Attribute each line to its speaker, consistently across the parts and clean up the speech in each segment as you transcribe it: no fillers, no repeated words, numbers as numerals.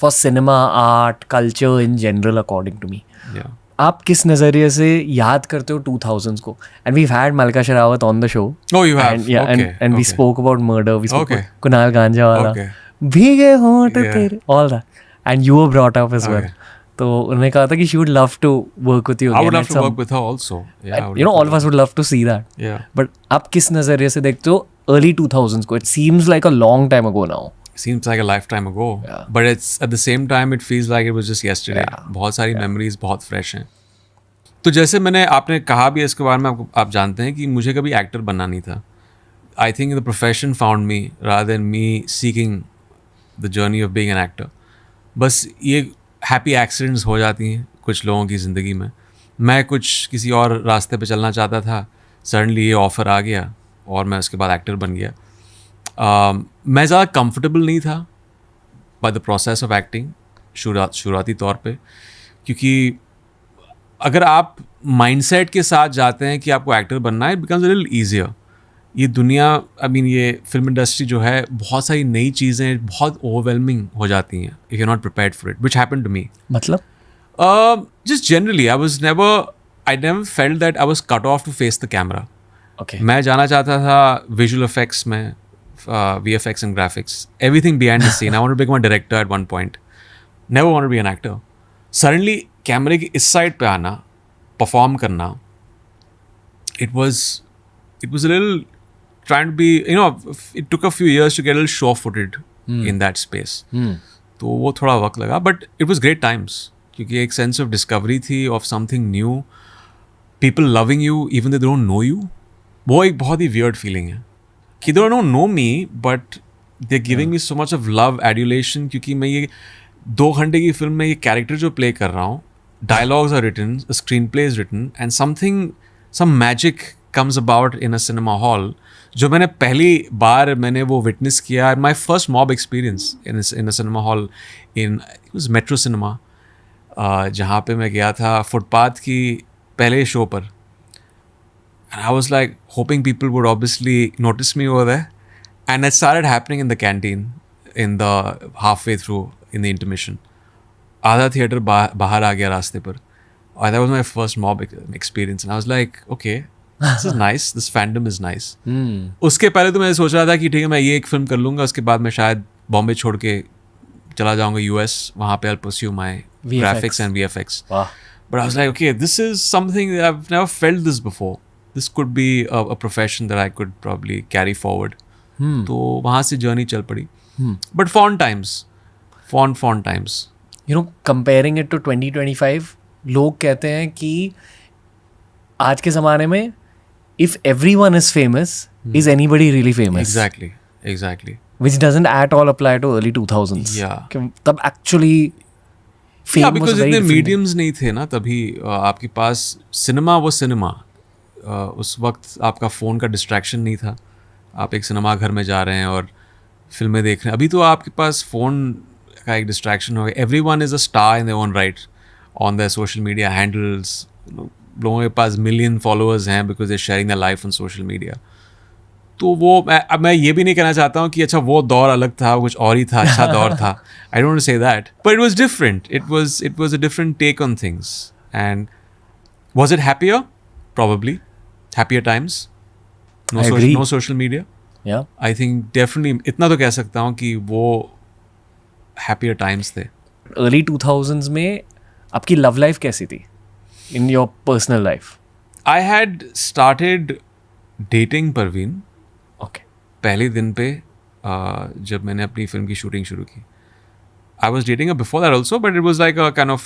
Speaker 1: for cinema, art, culture in general, according to me.
Speaker 2: Yeah.
Speaker 1: आप किस नज़रिए से याद करते हो 2000s को? And we've had Malika Sherawat on the show.
Speaker 2: Oh, you have?
Speaker 1: And, yeah,
Speaker 2: okay.
Speaker 1: and we
Speaker 2: okay.
Speaker 1: spoke about murder. We spoke
Speaker 2: Okay.
Speaker 1: about Kunal Ganjawala.
Speaker 2: Okay.
Speaker 1: भीगे होंठ
Speaker 2: Yeah.
Speaker 1: तेरे, all that. And you were brought up as well.
Speaker 2: Okay.
Speaker 1: तो उन्होंने कहा था कि she would love to work with you again.
Speaker 2: I would love
Speaker 1: at
Speaker 2: to
Speaker 1: some-
Speaker 2: work with her also. Yeah. I would
Speaker 1: You know,
Speaker 2: love
Speaker 1: all
Speaker 2: to
Speaker 1: of us would love to see that.
Speaker 2: Yeah.
Speaker 1: But आप किस नज़रिए से देखते हो early 2000s को? It seems like a long time ago now.
Speaker 2: Seems like a lifetime ago.
Speaker 1: Yeah.
Speaker 2: But it's at the same time it feels like it was just yesterday.
Speaker 1: Yeah.
Speaker 2: बहुत सारी memories बहुत fresh हैं. तो जैसे आपने कहा भी इसके बारे में, आप जानते हैं कि मुझे कभी एक्टर बनना नहीं था. I think the profession found me rather than me seeking the journey of being an actor. बस ये हैप्पी एक्सीडेंट्स हो जाती हैं कुछ लोगों की ज़िंदगी में. मैं किसी और रास्ते पे चलना चाहता था, सडनली ये ऑफ़र आ गया और मैं उसके बाद एक्टर बन गया. मैं ज़्यादा कंफर्टेबल नहीं था by the process of acting शुरुआती तौर पे, क्योंकि अगर आप माइंडसेट के साथ जाते हैं कि आपको एक्टर बनना है, it becomes a little easier. ये दुनिया, आई मीन ये फिल्म इंडस्ट्री जो है, बहुत सारी नई चीज़ें बहुत ओवरवेलमिंग हो जाती हैं if you not prepared for it, which happened to me.
Speaker 1: मतलब?
Speaker 2: Just generally, I never felt that I was cut off to face the camera.
Speaker 1: Okay.
Speaker 2: मैं जाना चाहता था visual effects में, VFX and graphics, everything behind the scene. I wanted to become a director at one point. Never wanted to be an actor. Suddenly, कैमरे की इस side पे आना, perform करना, it was a little trying to be, it took a few years to get a little sure-footed in that space. तो वो थोड़ा वक्त लगा, but it was great times. क्योंकि एक सेंस ऑफ डिस्कवरी थी of something new, people loving you even they don't know you. वो एक बहुत ही वियर्ड फीलिंग है कि they don't know me but they giving me so much of love, adulation. क्योंकि मैं ये 2 घंटे की फिल्म में ये कैरेक्टर जो प्ले कर रहा हूँ, dialogues are written, screenplay is written, and some magic comes about in a cinema hall, जो मैंने पहली बार वो विटनेस किया. My first mob experience in a cinema hall in was Metro cinema, जहाँ पे मैं गया था फुटपाथ की पहले शो पर. And I was like hoping people would obviously notice me over there, and it started happening in the canteen in the halfway through in the intermission. आधा theatre बाहर आ गया रास्ते पर, और that was my first mob experience. And I was like okay, this is nice, this fandom is nice. उसके पहले तो मैं सोच रहा था कि ठीक है, मैं ये एक फिल्म कर लूँगा, उसके बाद मैं शायद बॉम्बे छोड़ के चला जाऊँगा US, वहाँ पे I'll pursue my graphics and VFX.
Speaker 1: Wow.
Speaker 2: But I was like, okay, this is something that I've never felt this before. This could be a profession that I could probably carry forward. तो वहाँ से journey चल पड़ी. But fond times. Fond times.
Speaker 1: You know, comparing it to 2025, लोग कहते हैं कि आज के ज़माने में if everyone is famous, is anybody really famous?
Speaker 2: Exactly.
Speaker 1: Which doesn't at all apply to early 2000s.
Speaker 2: Yeah.
Speaker 1: तब actually fame
Speaker 2: Yeah,
Speaker 1: was
Speaker 2: because
Speaker 1: very
Speaker 2: इतने
Speaker 1: different.
Speaker 2: मीडियम्स नहीं थे ना तभी. आपके पास सिनेमा उस वक्त आपका फ़ोन का डिस्ट्रैक्शन नहीं था. आप एक सिनेमा घर में जा रहे हैं और फिल्में देख रहे हैं. अभी तो आपके पास फ़ोन का एक डिस्ट्रैक्शन हो गया. Everyone is a star in their own right on their social media handles. लोगों के पास मिलियन फॉलोअर्स हैं because they sharing their life on social media. तो वो अब मैं ये भी नहीं कहना चाहता हूँ कि अच्छा वो दौर अलग था, कुछ और ही था, अच्छा दौर था. I don't say that, but it was different. It was a different take on things. And was it happier? Probably happier times. No social media.
Speaker 1: Yeah.
Speaker 2: I think definitely इतना तो कह सकता हूँ कि वो हैप्पियर टाइम्स थे.
Speaker 1: Early 2000s में आपकी लव लाइफ कैसी थी in your personal life?
Speaker 2: I had started dating Parveen
Speaker 1: Okay.
Speaker 2: पहले दिन पे जब मैंने अपनी फिल्म की शूटिंग शुरू की. I was dating before that also, but it was like a kind of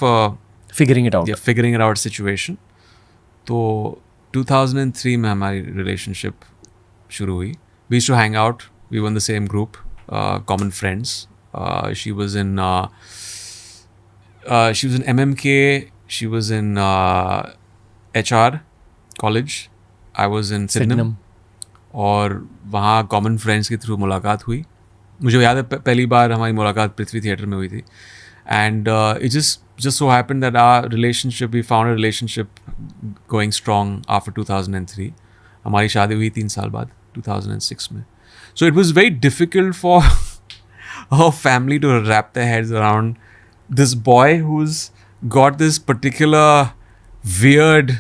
Speaker 1: Figuring it out.
Speaker 2: Figuring it out situation. तो 2003 में हमारी रिलेशनशिप शुरू हुई. We used to hang out, we were in the same group, common friends. She was in MMK, she was in HR college, I was in Sydenham. और वहाँ common friends के through मुलाकात हुई. मुझे याद है पहली बार हमारी मुलाकात पृथ्वी थिएटर में हुई थी. And it just so happened that we found a relationship going strong after 2003. हमारी शादी हुई 3 साल बाद 2006 में. So it was very difficult for of family to wrap their heads around this boy who's got this particular weird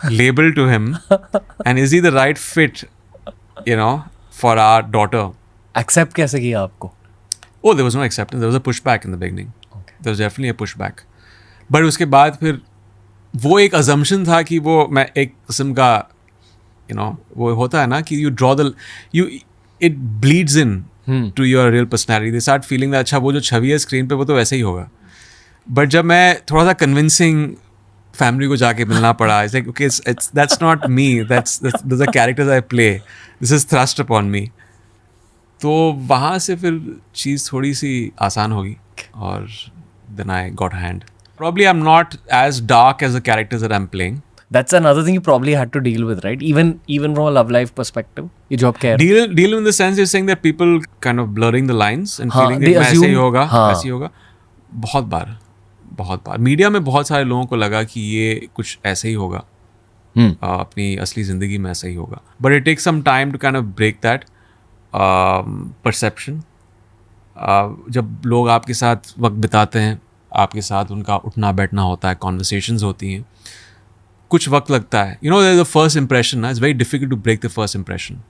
Speaker 2: label to him, and is he the right fit, you know, for our daughter?
Speaker 1: Accept कैसे किया आपको?
Speaker 2: Oh, there was no acceptance. There was a pushback in the beginning.
Speaker 1: Okay.
Speaker 2: There was definitely a pushback. But उसके बाद फिर वो एक assumption था कि वो मैं एक किस्म का, you know, वो होता है ना कि it bleeds in to your real personality. They start feeling that अच्छा वो जो छवि है स्क्रीन पे वो तो वैसे ही होगा. But जब मैं थोड़ा सा convincing फैमिली को जाके मिलना पड़ा, it's like okay, that's not me. Those are characters I play. This is thrust upon me. तो वहाँ से फिर चीज़ थोड़ी सी आसान होगी और then I got a hand. Probably I'm not as dark as the characters that I'm playing.
Speaker 1: That's another thing you probably had to deal with, right? Even from a love life perspective, ये job क्या है?
Speaker 2: Deal in the sense you're saying that people kind of blurring the lines and
Speaker 1: हाँ,
Speaker 2: feeling
Speaker 1: they
Speaker 2: that ऐसे ही
Speaker 1: assume-
Speaker 2: होगा,
Speaker 1: हाँ.
Speaker 2: ऐसे ही होगा. बहुत बार मीडिया में बहुत सारे लोगों को लगा कि ये कुछ ऐसे ही होगा, अपनी असली ज़िंदगी में ऐसा ही होगा. But it takes some time to kind of break that perception. जब लोग आपके साथ वक्त बिताते हैं, आपके साथ उनका उठना बैठना होता है, कॉन्वर्सेशंस होती हैं, कुछ वक्त लगता है. You know the first impression ना, it's very difficult to break the first impression.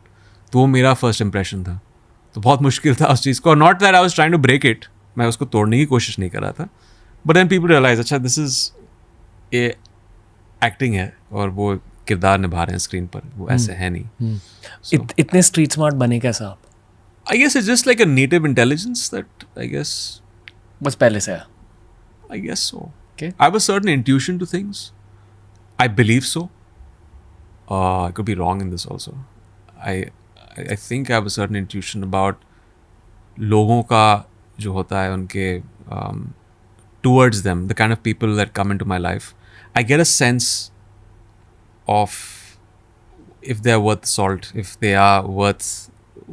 Speaker 2: तो वो मेरा फर्स्ट इंप्रेशन था, तो बहुत मुश्किल था उस चीज़ को. Not that I was trying to break it, मैं उसको तोड़ने की कोशिश नहीं कर रहा था. बट देन पीपल रियलाइज अच्छा दिस इज़ ये एक्टिंग है और वो किरदार निभा रहे हैं स्क्रीन पर, वो ऐसे है नहीं.
Speaker 1: इतने स्ट्रीट स्मार्ट बने कैसे आप?
Speaker 2: I guess it's just like a native intelligence that
Speaker 1: बस पहले से है.
Speaker 2: I guess so.
Speaker 1: Okay.
Speaker 2: I have a certain intuition to things. I believe so. I could be wrong in this also. I think I have a certain intuition about लोगों का जो होता है उनके towards them, the kind of people that come into my life. I get a sense of if they are worth salt, if they are worth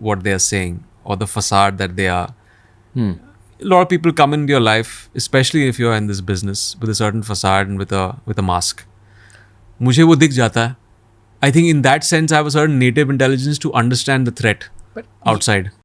Speaker 2: what they are saying, or the facade that they are. A lot of people come into your life, especially if you're in this business, with a certain facade and with a mask. मुझे वो दिख जाता है. I think in that sense I have a certain native intelligence to understand the threat outside.